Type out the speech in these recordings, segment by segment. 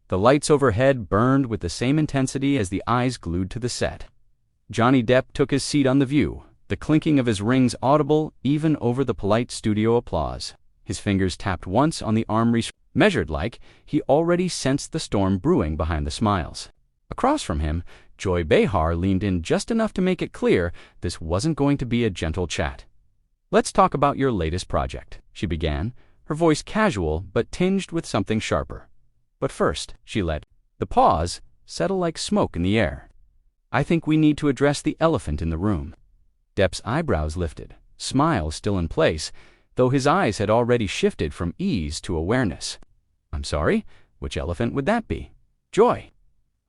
The lights overhead burned with the same intensity as the eyes glued to the set. Johnny Depp took his seat on the view, the clinking of his rings audible even over the polite studio applause. His fingers tapped once on the armrest, measured like he already sensed the storm brewing behind the smiles. Across from him, Joy Behar leaned in just enough to make it clear this wasn't going to be a gentle chat. "Let's talk about your latest project," she began, her voice casual but tinged with something sharper. "But first," she let the pause settle like smoke in the air. "I think we need to address the elephant in the room." Depp's eyebrows lifted, smile still in place, though his eyes had already shifted from ease to awareness. "I'm sorry, which elephant would that be?" "Joy."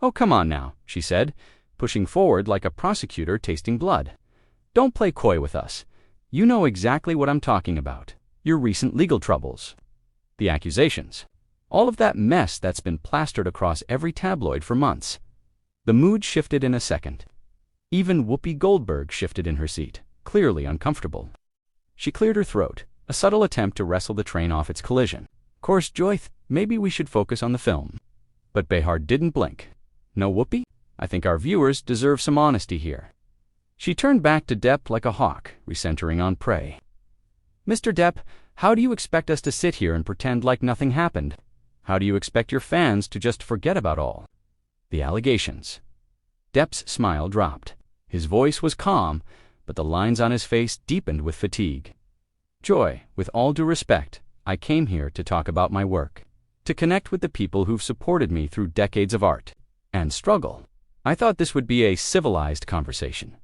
"Oh, come on now," she said, pushing forward like a prosecutor tasting blood. "Don't play coy with us. You know exactly what I'm talking about. Your recent legal troubles. The accusations. All of that mess that's been plastered across every tabloid for months." The mood shifted in a second. Even Whoopi Goldberg shifted in her seat, clearly uncomfortable. She cleared her throat, a subtle attempt to wrestle the train off its collision. "Of course, Joy, maybe we should focus on the film." But Behar didn't blink. "No, Whoopi? I think our viewers deserve some honesty here." She turned back to Depp like a hawk, recentering on prey. "Mr. Depp, how do you expect us to sit here and pretend like nothing happened? How do you expect your fans to just forget about all the allegations?" Depp's smile dropped. His voice was calm, but the lines on his face deepened with fatigue. "Joy, with all due respect, I came here to talk about my work, to connect with the people who've supported me through decades of art and struggle. I thought this would be a civilized conversation."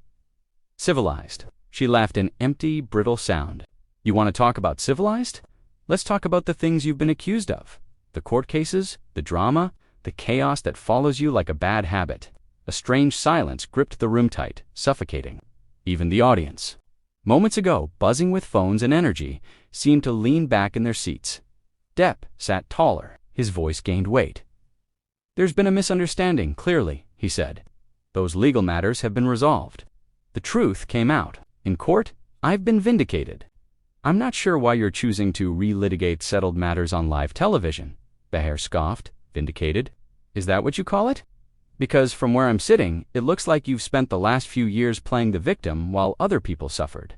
"Civilized?" She laughed an empty, brittle sound. "You want to talk about civilized? Let's talk about the things you've been accused of. The court cases, the drama, the chaos that follows you like a bad habit." A strange silence gripped the room tight, suffocating. Even the audience, moments ago buzzing with phones and energy, seemed to lean back in their seats. Depp sat taller, his voice gained weight. "There's been a misunderstanding, clearly," he said. "Those legal matters have been resolved. The truth came out. In court, I've been vindicated." "I'm not sure why you're choosing to relitigate settled matters on live television," Behar scoffed. "Vindicated? Is that what you call it? Because from where I'm sitting, it looks like you've spent the last few years playing the victim while other people suffered."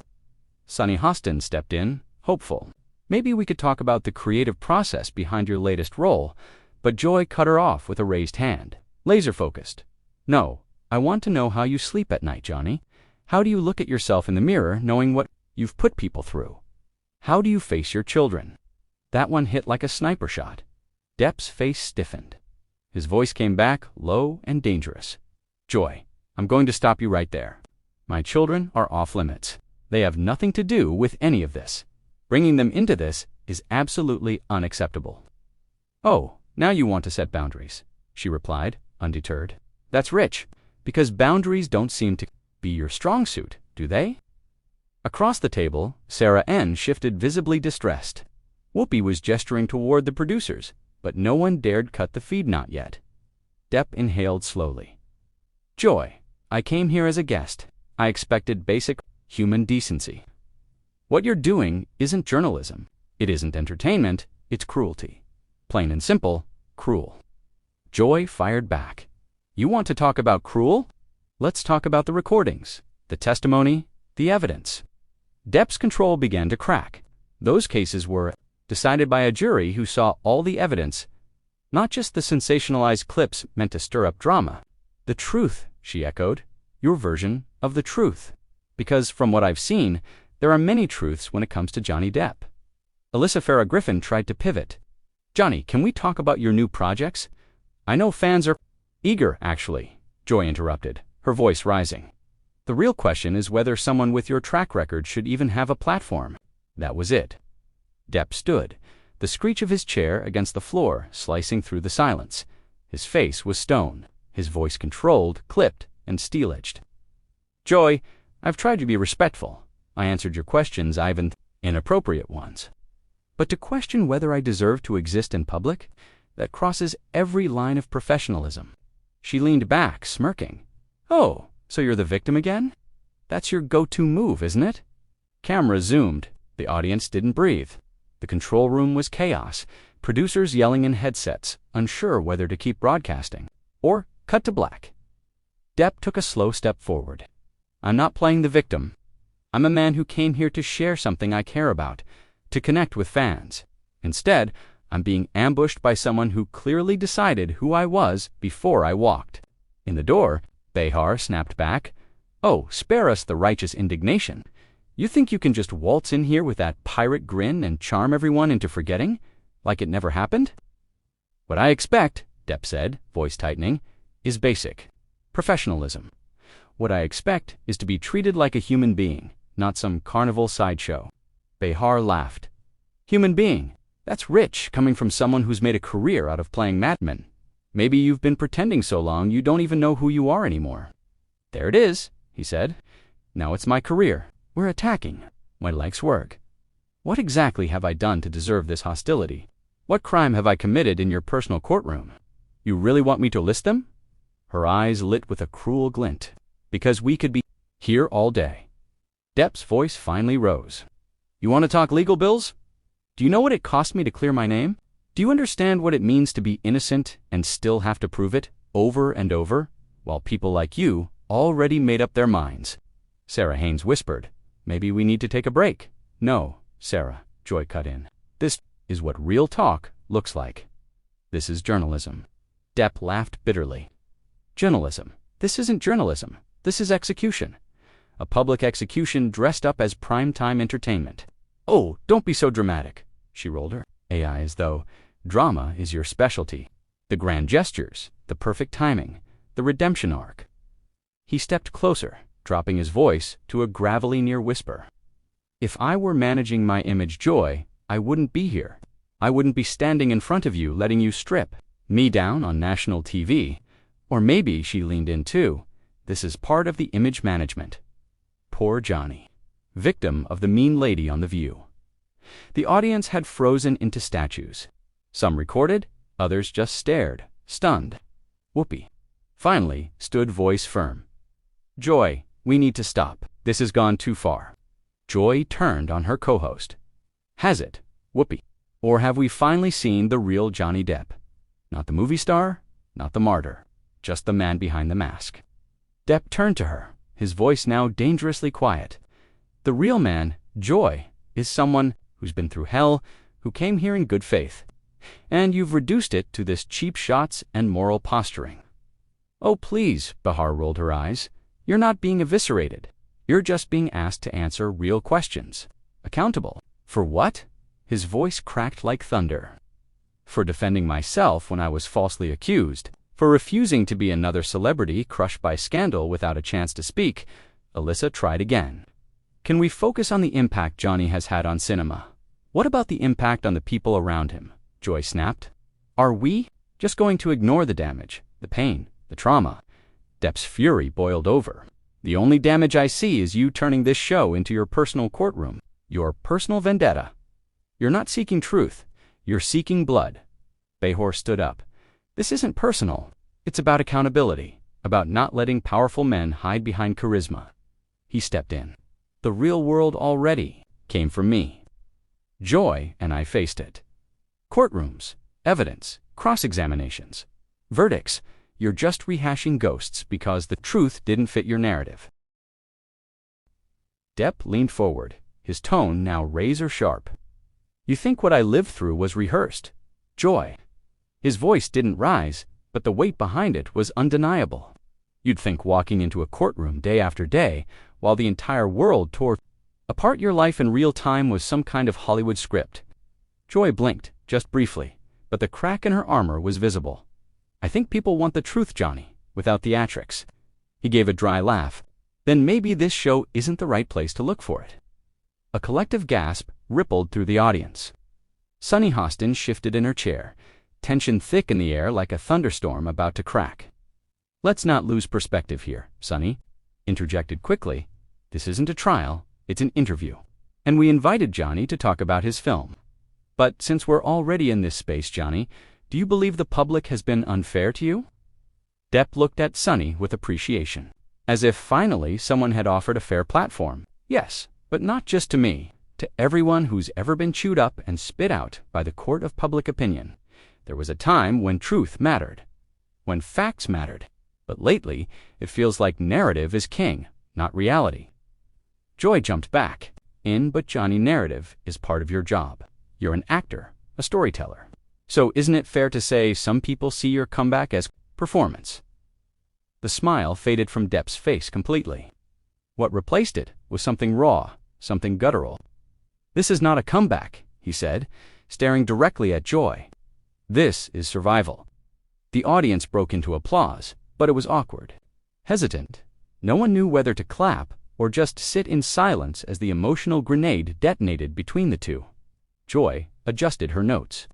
Sunny Hostin stepped in, hopeful. "Maybe we could talk about the creative process behind your latest role," but Joy cut her off with a raised hand, laser-focused. "No, I want to know how you sleep at night, Johnny. How do you look at yourself in the mirror knowing what you've put people through? How do you face your children?" That one hit like a sniper shot. Depp's face stiffened. His voice came back, low and dangerous. "Joy, I'm going to stop you right there. My children are off limits. They have nothing to do with any of this. Bringing them into this is absolutely unacceptable." "Oh, now you want to set boundaries," she replied, undeterred. "That's rich, because boundaries don't seem to be your strong suit, do they?" Across the table, Sarah N. shifted, visibly distressed. Whoopi was gesturing toward the producers, but no one dared cut the feed, not yet. Depp inhaled slowly. "Joy, I came here as a guest. I expected basic human decency. What you're doing isn't journalism. It isn't entertainment. It's cruelty. Plain and simple, cruel." Joy fired back. "You want to talk about cruel? Let's talk about the recordings, the testimony, the evidence." Depp's control began to crack. Those cases were decided by a jury who saw all the evidence, not just the sensationalized clips meant to stir up drama. "The truth," she echoed. "Your version of the truth. Because from what I've seen, there are many truths when it comes to Johnny Depp." Alyssa Farah Griffin tried to pivot. "Johnny, can we talk about your new projects? I know fans are eager, actually," Joy interrupted, her voice rising. "The real question is whether someone with your track record should even have a platform." That was it. Depp stood, the screech of his chair against the floor slicing through the silence. His face was stone, his voice controlled, clipped, and steel-edged. "Joy, I've tried to be respectful. I answered your questions, even inappropriate ones. But to question whether I deserve to exist in public, that crosses every line of professionalism." She leaned back, smirking. "Oh, so you're the victim again? That's your go-to move, isn't it?" Camera zoomed. The audience didn't breathe. The control room was chaos. Producers yelling in headsets, unsure whether to keep broadcasting. Or cut to black. Depp took a slow step forward. I'm not playing the victim. I'm a man who came here to share something I care about, to connect with fans. Instead, I'm being ambushed by someone who clearly decided who I was before I walked. In the door, Behar snapped back. Oh, spare us the righteous indignation. You think you can just waltz in here with that pirate grin and charm everyone into forgetting? Like it never happened? What I expect, Depp said, voice tightening, is basic. Professionalism. What I expect is to be treated like a human being, not some carnival sideshow. Behar laughed. Human being? That's rich, coming from someone who's made a career out of playing madmen. Maybe you've been pretending so long you don't even know who you are anymore. There it is, he said. Now it's my career. We're attacking. My life's work. What exactly have I done to deserve this hostility? What crime have I committed in your personal courtroom? You really want me to list them? Her eyes lit with a cruel glint. Because we could be here all day. Depp's voice finally rose. You want to talk legal bills? Do you know what it cost me to clear my name? Do you understand what it means to be innocent and still have to prove it over and over, while people like you already made up their minds? Sarah Haynes whispered. Maybe we need to take a break. No, Sarah, Joy cut in. This is what real talk looks like. This is journalism. Depp laughed bitterly. Journalism. This isn't journalism. This is execution. A public execution dressed up as primetime entertainment. Oh, don't be so dramatic, she rolled her eye as though drama is your specialty. The grand gestures, the perfect timing, the redemption arc. He stepped closer, dropping his voice to a gravelly near whisper. If I were managing my image, Joy, I wouldn't be here. I wouldn't be standing in front of you letting you strip me down on national TV. Or maybe, she leaned in too, this is part of the image management. Poor Johnny. Victim of the mean lady on The View. The audience had frozen into statues. Some recorded, others just stared, stunned. Whoopi. Finally, stood voice firm. Joy, we need to stop. This has gone too far. Joy turned on her co-host. Has it, Whoopi? Or have we finally seen the real Johnny Depp? Not the movie star, not the martyr, just the man behind the mask. Depp turned to her, his voice now dangerously quiet. The real man, Joy, is someone who's been through hell, who came here in good faith. And you've reduced it to this cheap shots and moral posturing. Oh, please, Behar rolled her eyes. You're not being eviscerated. You're just being asked to answer real questions. Accountable. For what? His voice cracked like thunder. For defending myself when I was falsely accused. For refusing to be another celebrity crushed by scandal without a chance to speak. Alyssa tried again. Can we focus on the impact Johnny has had on cinema? What about the impact on the people around him? Joy snapped. Are we just going to ignore the damage, the pain, the trauma? Depp's fury boiled over. The only damage I see is you turning this show into your personal courtroom, your personal vendetta. You're not seeking truth. You're seeking blood. Behar stood up. This isn't personal. It's about accountability, about not letting powerful men hide behind charisma. He stepped in. The real world already came from me. Joy and I faced it. Courtrooms, evidence, cross-examinations, verdicts. You're just rehashing ghosts because the truth didn't fit your narrative. Depp leaned forward, his tone now razor-sharp. You think what I lived through was rehearsed? Joy. His voice didn't rise, but the weight behind it was undeniable. You'd think walking into a courtroom day after day, while the entire world tore apart your life in real time was some kind of Hollywood script. Joy blinked, just briefly, but the crack in her armor was visible. I think people want the truth, Johnny, without theatrics. He gave a dry laugh. Then maybe this show isn't the right place to look for it. A collective gasp rippled through the audience. Sunny Hostin shifted in her chair, tension thick in the air like a thunderstorm about to crack. Let's not lose perspective here, Sunny interjected quickly. This isn't a trial, it's an interview. And we invited Johnny to talk about his film. But since we're already in this space, Johnny, do you believe the public has been unfair to you? Depp looked at Sunny with appreciation, as if finally someone had offered a fair platform. Yes, but not just to me. To everyone who's ever been chewed up and spit out by the court of public opinion, there was a time when truth mattered, when facts mattered. But lately, it feels like narrative is king, not reality. Joy jumped back. But Johnny, narrative is part of your job. You're an actor, a storyteller. So isn't it fair to say some people see your comeback as performance? The smile faded from Depp's face completely. What replaced it was something raw, something guttural. This is not a comeback, he said, staring directly at Joy. This is survival. The audience broke into applause, but it was awkward, hesitant. No one knew whether to clap or just sit in silence as the emotional grenade detonated between the two. Joy adjusted her notes,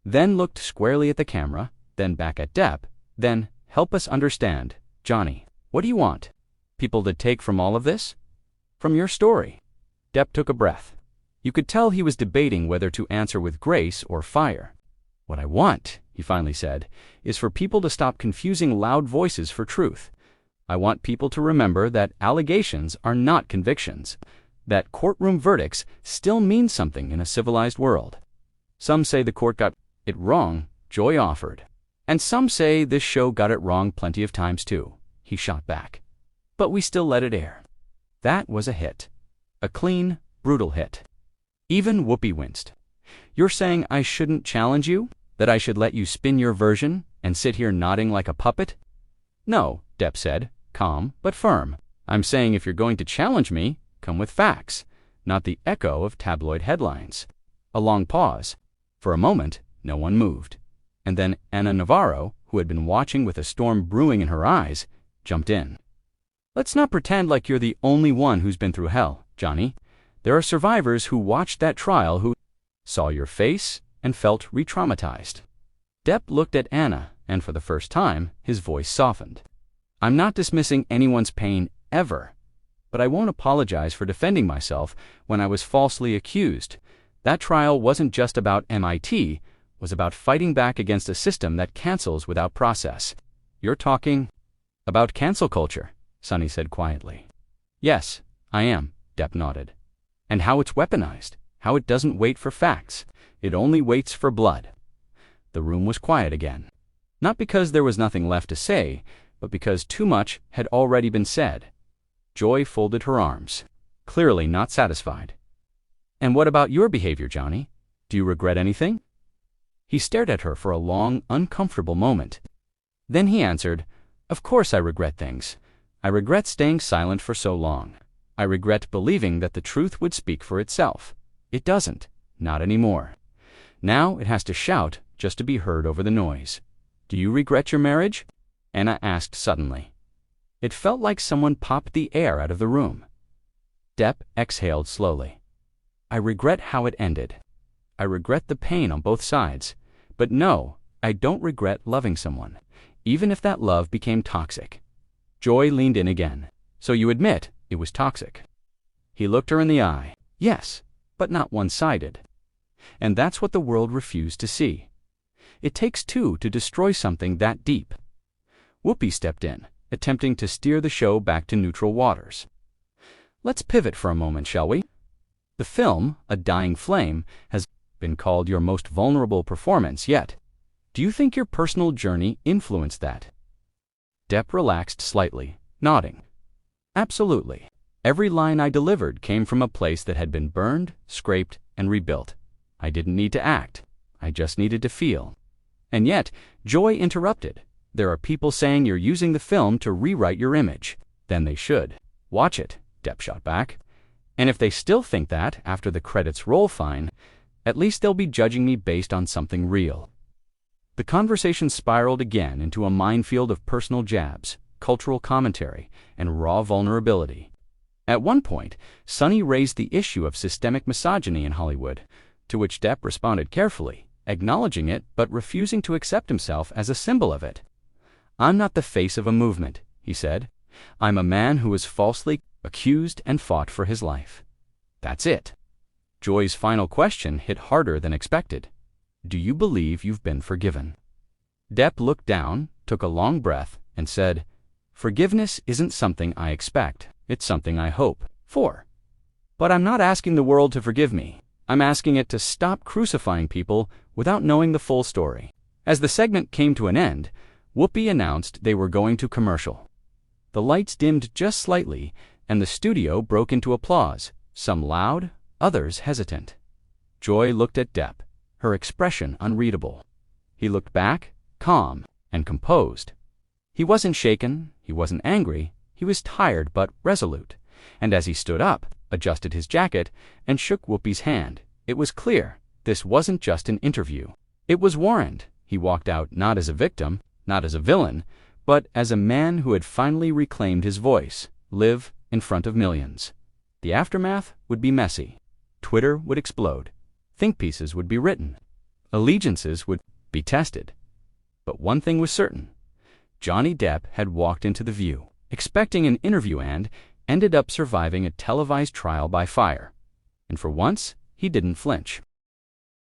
then looked squarely at the camera, then back at Depp, then, help us understand, Johnny, what do you want people to take from all of this? From your story? Depp took a breath. You could tell he was debating whether to answer with grace or fire. What I want, he finally said, is for people to stop confusing loud voices for truth. I want people to remember that allegations are not convictions, that courtroom verdicts still mean something in a civilized world. Some say the court got it wrong, Joy offered. And some say this show got it wrong plenty of times too, he shot back. But we still let it air. That was a hit. A clean, brutal hit. Even Whoopi winced. You're saying I shouldn't challenge you? That I should let you spin your version and sit here nodding like a puppet? No, Depp said, calm but firm. I'm saying if you're going to challenge me, come with facts, not the echo of tabloid headlines. A long pause. For a moment, no one moved. And then Ana Navarro, who had been watching with a storm brewing in her eyes, jumped in. Let's not pretend like you're the only one who's been through hell, Johnny. There are survivors who watched that trial who saw your face and felt re-traumatized. Depp looked at Anna, and for the first time, his voice softened. I'm not dismissing anyone's pain ever, but I won't apologize for defending myself when I was falsely accused. That trial wasn't just about MIT, it was about fighting back against a system that cancels without process. You're talking about cancel culture, Sonny said quietly. Yes, I am, Depp nodded. And how it's weaponized, how it doesn't wait for facts, it only waits for blood. The room was quiet again. Not because there was nothing left to say, but because too much had already been said. Joy folded her arms, clearly not satisfied. And what about your behavior, Johnny? Do you regret anything? He stared at her for a long, uncomfortable moment. Then he answered, Of course I regret things. I regret staying silent for so long. I regret believing that the truth would speak for itself. It doesn't, not anymore. Now it has to shout just to be heard over the noise. Do you regret your marriage? Anna asked suddenly. It felt like someone popped the air out of the room. Depp exhaled slowly. I regret how it ended. I regret the pain on both sides. But no, I don't regret loving someone, even if that love became toxic. Joy leaned in again. So you admit it was toxic? He looked her in the eye. Yes, but not one-sided. And that's what the world refused to see. It takes two to destroy something that deep. Whoopi stepped in, attempting to steer the show back to neutral waters. Let's pivot for a moment, shall we? The film, A Dying Flame, has been called your most vulnerable performance yet. Do you think your personal journey influenced that? Depp relaxed slightly, nodding. Absolutely. Every line I delivered came from a place that had been burned, scraped, and rebuilt. I didn't need to act. I just needed to feel. And yet, Joy interrupted. There are people saying you're using the film to rewrite your image. Then they should. Watch it, Depp shot back. And if they still think that, after the credits roll fine, at least they'll be judging me based on something real. The conversation spiraled again into a minefield of personal jabs, cultural commentary, and raw vulnerability. At one point, Sonny raised the issue of systemic misogyny in Hollywood, to which Depp responded carefully, acknowledging it but refusing to accept himself as a symbol of it. I'm not the face of a movement, he said. I'm a man who was falsely accused and fought for his life. That's it. Joy's final question hit harder than expected. Do you believe you've been forgiven? Depp looked down, took a long breath, and said, Forgiveness isn't something I expect, it's something I hope for. But I'm not asking the world to forgive me. I'm asking it to stop crucifying people without knowing the full story. As the segment came to an end, Whoopi announced they were going to commercial. The lights dimmed just slightly, and the studio broke into applause, some loud, others hesitant. Joy looked at Depp, her expression unreadable. He looked back, calm and composed. He wasn't shaken, he wasn't angry, he was tired but resolute, and as he stood up, adjusted his jacket, and shook Whoopi's hand, it was clear this wasn't just an interview. It was warranted. He walked out not as a victim, not as a villain, but as a man who had finally reclaimed his voice, live in front of millions. The aftermath would be messy. Twitter would explode. Think pieces would be written. Allegiances would be tested. But one thing was certain. Johnny Depp had walked into The View, expecting an interview and ended up surviving a televised trial by fire. And for once, he didn't flinch.